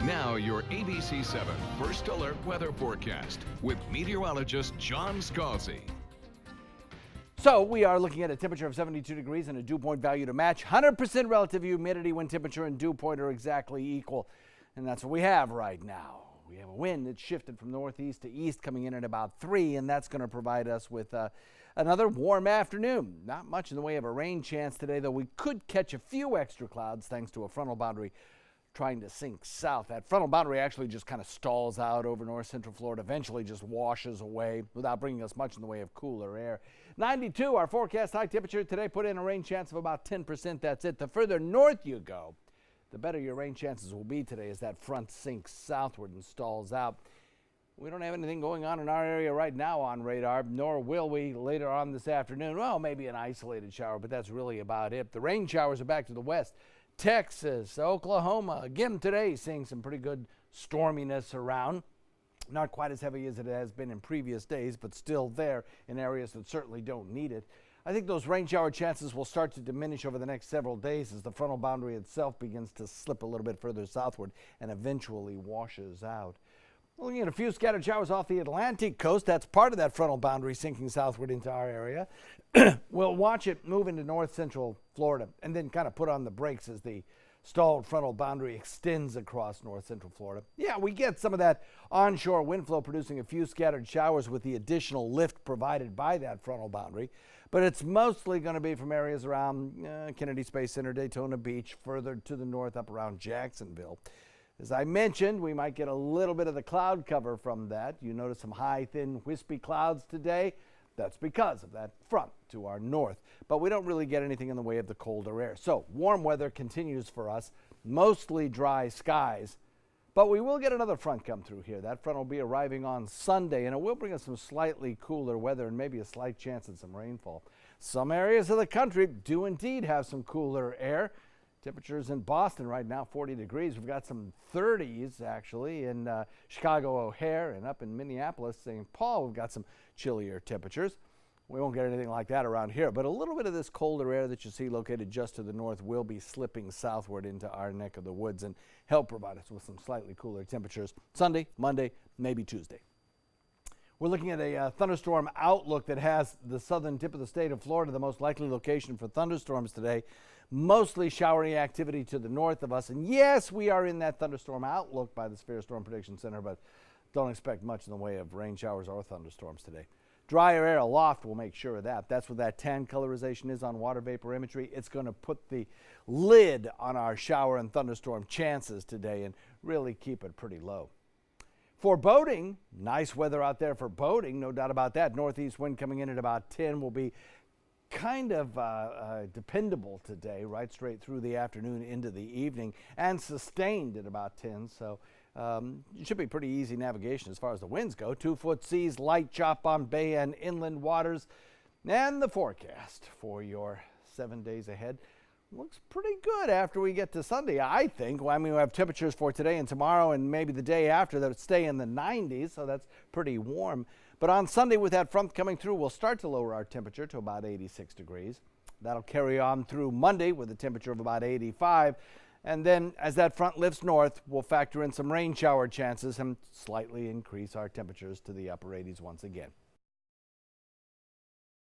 Now your ABC 7 First Alert Weather Forecast with meteorologist John Scalzi. So we are looking at a temperature of 72 degrees and a dew point value to match. 100% relative humidity, wind temperature and dew point are exactly equal. And that's what we have right now. We have a wind that's shifted from northeast to east coming in at about 3, and that's going to provide us with another warm afternoon. Not much in the way of a rain chance today, though we could catch a few extra clouds thanks to a frontal boundary trying to sink south. That frontal boundary actually just kind of stalls out over north central Florida, eventually just washes away without bringing us much in the way of cooler air. 92, our forecast high temperature today, put in a rain chance of about 10%. That's it. The further north you go, the better your rain chances will be today as that front sinks southward and stalls out. We don't have anything going on in our area right now on radar, nor will we later on this afternoon. Well, maybe an isolated shower, but that's really about it. The rain showers are back to the west. Texas, Oklahoma, again today seeing some pretty good storminess around. Not quite as heavy as it has been in previous days, but still there in areas that certainly don't need it. I think those rain shower chances will start to diminish over the next several days as the frontal boundary itself begins to slip a little bit further southward and eventually washes out. Looking at a few scattered showers off the Atlantic coast. That's part of that frontal boundary sinking southward into our area. We'll watch it move into north central Florida and then kind of put on the brakes as the stalled frontal boundary extends across north central Florida. Yeah, we get some of that onshore wind flow producing a few scattered showers with the additional lift provided by that frontal boundary. But it's mostly going to be from areas around Kennedy Space Center, Daytona Beach, further to the north up around Jacksonville. As I mentioned, we might get a little bit of the cloud cover from that. You notice some high, thin, wispy clouds today. That's because of that front to our north. But we don't really get anything in the way of the colder air. So warm weather continues for us, mostly dry skies. But we will get another front come through here. That front will be arriving on Sunday, and it will bring us some slightly cooler weather and maybe a slight chance at some rainfall. Some areas of the country do indeed have some cooler air. Temperatures in Boston right now, 40 degrees. We've got some 30s, actually, in Chicago O'Hare, and up in Minneapolis, St. Paul, we've got some chillier temperatures. We won't get anything like that around here, but a little bit of this colder air that you see located just to the north will be slipping southward into our neck of the woods and help provide us with some slightly cooler temperatures Sunday, Monday, maybe Tuesday. We're looking at a thunderstorm outlook that has the southern tip of the state of Florida, the most likely location for thunderstorms today. Mostly showery activity to the north of us. And yes, we are in that thunderstorm outlook by the Severe Storm Prediction Center, but don't expect much in the way of rain showers or thunderstorms today. Drier air aloft will make sure of that. That's what that tan colorization is on water vapor imagery. It's going to put the lid on our shower and thunderstorm chances today and really keep it pretty low. For boating, nice weather out there for boating, no doubt about that. Northeast wind coming in at about 10 will be kind of dependable today, right straight through the afternoon into the evening, and sustained at about 10. So it should be pretty easy navigation as far as the winds go. 2-foot seas, light chop on bay and inland waters. And the forecast for your 7 days ahead looks pretty good after we get to Sunday, I think. Well, I mean, we have temperatures for today and tomorrow and maybe the day after that stay in the 90s, so that's pretty warm. But on Sunday, with that front coming through, we'll start to lower our temperature to about 86 degrees. That'll carry on through Monday with a temperature of about 85. And then as that front lifts north, we'll factor in some rain shower chances and slightly increase our temperatures to the upper 80s once again.